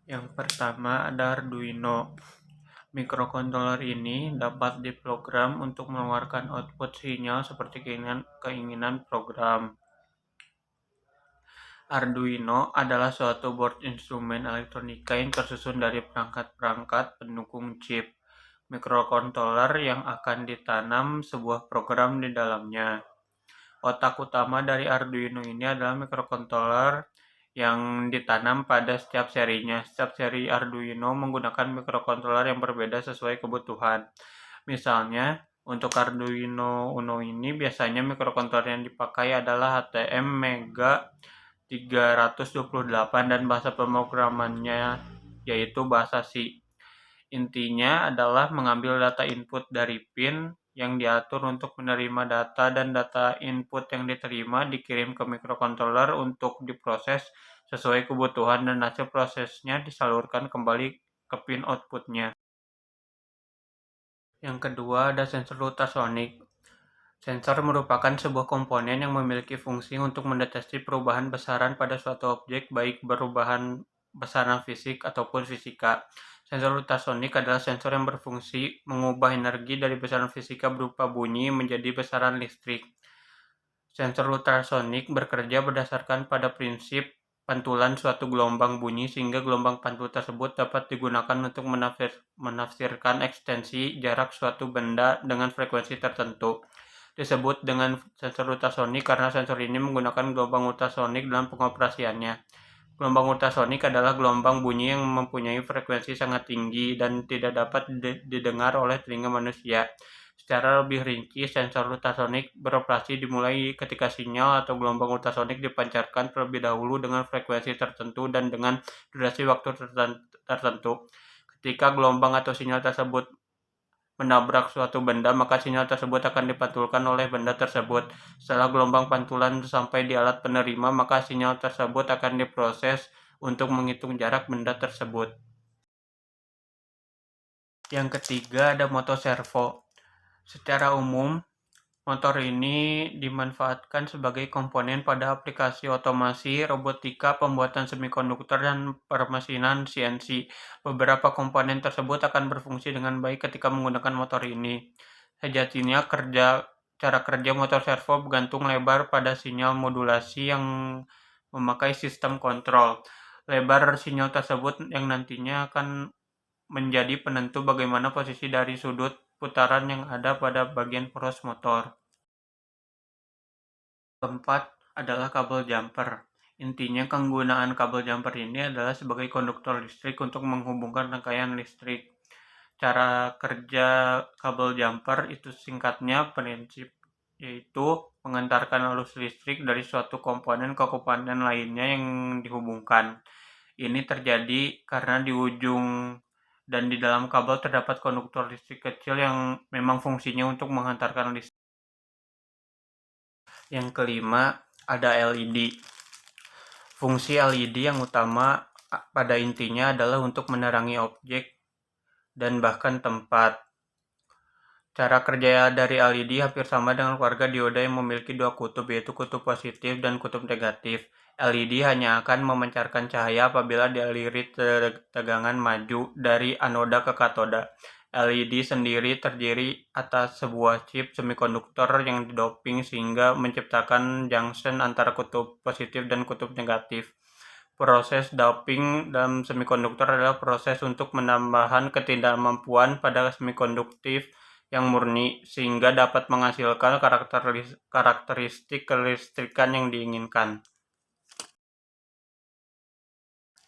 Yang pertama ada Arduino. Mikrokontroler ini dapat diprogram untuk mengeluarkan output sinyal seperti keinginan program. Arduino adalah suatu board instrumen elektronika yang tersusun dari perangkat-perangkat pendukung chip mikrokontroler yang akan ditanam sebuah program di dalamnya. Otak utama dari Arduino ini adalah mikrokontroler yang ditanam pada setiap serinya. Setiap seri Arduino menggunakan mikrokontroler yang berbeda sesuai kebutuhan. Misalnya, untuk Arduino Uno ini biasanya mikrokontroler yang dipakai adalah HTM Mega 328 dan bahasa pemrogramannya yaitu bahasa C. Intinya adalah mengambil data input dari pin yang diatur untuk menerima data dan data input yang diterima dikirim ke mikrokontroler untuk diproses sesuai kebutuhan dan hasil prosesnya disalurkan kembali ke pin outputnya. Yang kedua ada sensor ultrasonik. Sensor merupakan sebuah komponen yang memiliki fungsi untuk mendeteksi perubahan besaran pada suatu objek, baik perubahan besaran fisik ataupun fisika. Sensor ultrasonik adalah sensor yang berfungsi mengubah energi dari besaran fisika berupa bunyi menjadi besaran listrik. Sensor ultrasonik bekerja berdasarkan pada prinsip pantulan suatu gelombang bunyi sehingga gelombang pantul tersebut dapat digunakan untuk menafsirkan ekstensi jarak suatu benda dengan frekuensi tertentu. Disebut dengan sensor ultrasonik karena sensor ini menggunakan gelombang ultrasonik dalam pengoperasiannya. Gelombang ultrasonik adalah gelombang bunyi yang mempunyai frekuensi sangat tinggi dan tidak dapat didengar oleh telinga manusia. Secara lebih rinci, sensor ultrasonik beroperasi dimulai ketika sinyal atau gelombang ultrasonik dipancarkan terlebih dahulu dengan frekuensi tertentu dan dengan durasi waktu tertentu. Ketika gelombang atau sinyal tersebut menabrak suatu benda, maka sinyal tersebut akan dipantulkan oleh benda tersebut. Setelah gelombang pantulan sampai di alat penerima, maka sinyal tersebut akan diproses untuk menghitung jarak benda tersebut. Yang ketiga ada motor servo. Secara umum, motor ini dimanfaatkan sebagai komponen pada aplikasi otomasi, robotika, pembuatan semikonduktor, dan permesinan CNC. Beberapa komponen tersebut akan berfungsi dengan baik ketika menggunakan motor ini. Sejatinya, cara kerja motor servo bergantung lebar pada sinyal modulasi yang memakai sistem kontrol. Lebar sinyal tersebut yang nantinya akan menjadi penentu bagaimana posisi dari sudut putaran yang ada pada bagian poros motor. Keempat adalah kabel jumper. Intinya penggunaan kabel jumper ini adalah sebagai konduktor listrik untuk menghubungkan rangkaian listrik. Cara kerja kabel jumper itu singkatnya prinsip yaitu mengantarkan arus listrik dari suatu komponen ke komponen lainnya yang dihubungkan. Ini terjadi karena di ujung dan di dalam kabel terdapat konduktor listrik kecil yang memang fungsinya untuk menghantarkan listrik. Yang kelima ada LED. Fungsi LED yang utama pada intinya adalah untuk menerangi objek dan bahkan tempat. Cara kerja dari LED hampir sama dengan keluarga dioda yang memiliki dua kutub, yaitu kutub positif dan kutub negatif. LED hanya akan memancarkan cahaya apabila dialiri tegangan maju dari anoda ke katoda. LED sendiri terdiri atas sebuah chip semikonduktor yang didoping sehingga menciptakan junction antara kutub positif dan kutub negatif. Proses doping dalam semikonduktor adalah proses untuk menambahkan ketidakmampuan pada semikonduktif yang murni sehingga dapat menghasilkan karakteristik kelistrikan yang diinginkan.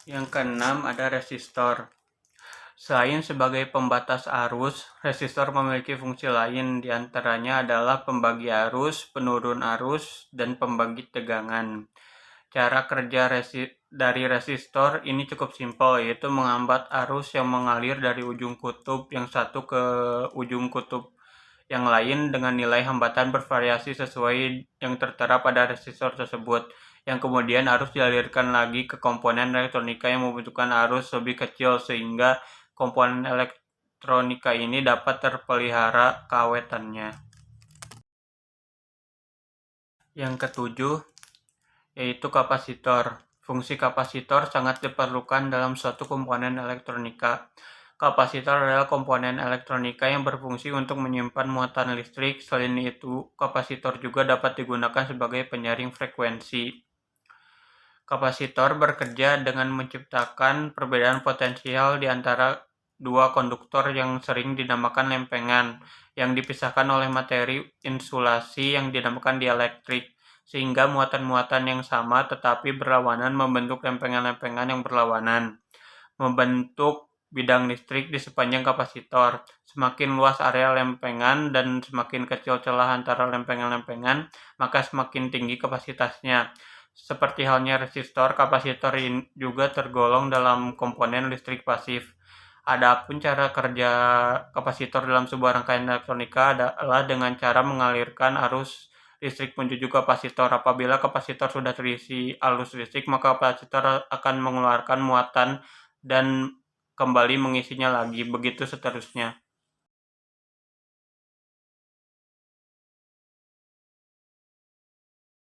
Yang keenam ada resistor. Selain sebagai pembatas arus, resistor memiliki fungsi lain, diantaranya adalah pembagi arus, penurun arus, dan pembagi tegangan. Cara kerja dari resistor ini cukup simpel, yaitu menghambat arus yang mengalir dari ujung kutub yang satu ke ujung kutub yang lain dengan nilai hambatan bervariasi sesuai yang tertera pada resistor tersebut, yang kemudian harus dialirkan lagi ke komponen elektronika yang membutuhkan arus lebih kecil sehingga komponen elektronika ini dapat terpelihara keawetannya. Yang ketujuh yaitu kapasitor. Fungsi kapasitor sangat diperlukan dalam suatu komponen elektronika. Kapasitor adalah komponen elektronika yang berfungsi untuk menyimpan muatan listrik. Selain itu, kapasitor juga dapat digunakan sebagai penyaring frekuensi. Kapasitor bekerja dengan menciptakan perbedaan potensial di antara dua konduktor yang sering dinamakan lempengan, yang dipisahkan oleh materi insulasi yang dinamakan dielektrik, sehingga muatan-muatan yang sama tetapi berlawanan membentuk lempengan-lempengan yang berlawanan, membentuk bidang listrik di sepanjang kapasitor. Semakin luas area lempengan dan semakin kecil celah antara lempengan-lempengan, maka semakin tinggi kapasitasnya. Seperti halnya resistor, kapasitor juga tergolong dalam komponen listrik pasif. Adapun cara kerja kapasitor dalam sebuah rangkaian elektronika adalah dengan cara mengalirkan arus listrik menuju kapasitor. Apabila kapasitor sudah terisi arus listrik, maka kapasitor akan mengeluarkan muatan dan kembali mengisinya lagi, begitu seterusnya.